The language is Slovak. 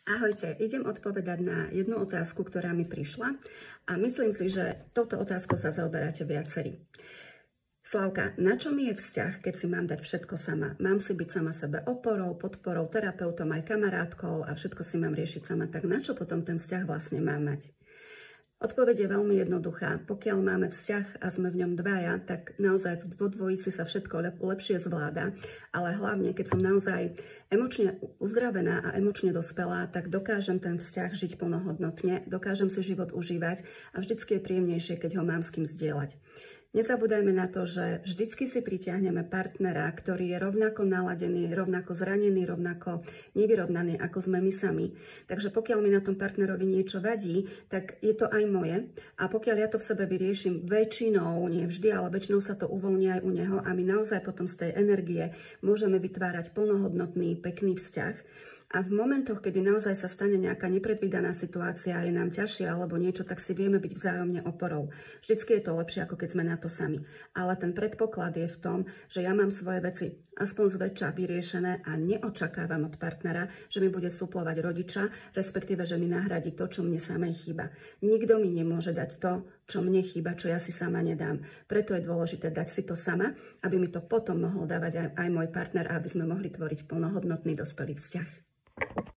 Ahojte, idem odpovedať na jednu otázku, ktorá mi prišla a myslím si, že touto otázkou sa zaoberáte viacerí. Slavka, na čo mi je vzťah, keď si mám dať všetko sama? Mám si byť sama sebe oporou, podporou, terapeutom, aj kamarátkou a všetko si mám riešiť sama. Tak na čo potom ten vzťah vlastne mám mať? Odpoveď je veľmi jednoduchá. Pokiaľ máme vzťah a sme v ňom dvaja, tak naozaj vo dvojici sa všetko lepšie zvláda. Ale hlavne, keď som naozaj emočne uzdravená a emočne dospelá, tak dokážem ten vzťah žiť plnohodnotne, dokážem si život užívať a vždycky je príjemnejšie, keď ho mám s kým zdieľať. Nezabúdajme na to, že vždycky si pritiahneme partnera, ktorý je rovnako naladený, rovnako zranený, rovnako nevyrovnaný, ako sme my sami. Takže pokiaľ mi na tom partnerovi niečo vadí, tak je to aj moje. A pokiaľ ja to v sebe vyrieším väčšinou, nie vždy, ale väčšinou sa to uvoľní aj u neho a my naozaj potom z tej energie môžeme vytvárať plnohodnotný, pekný vzťah. A v momentoch, kedy naozaj sa stane nejaká nepredvídaná situácia a je nám ťažšie alebo niečo, tak si vieme byť vzájomne oporou. Vždycky je to lepšie, ako keď sme na to sami. Ale ten predpoklad je v tom, že ja mám svoje veci aspoň zväčša vyriešené a neočakávam od partnera, že mi bude suplovať rodiča, respektíve, že mi nahradí to, čo mne samej chýba. Nikto mi nemôže dať to, čo mne chýba, čo ja si sama nedám. Preto je dôležité dať si to sama, aby mi to potom mohol dávať aj môj partner a aby sme mohli tvoriť plnohodnotný dospelý vzťah.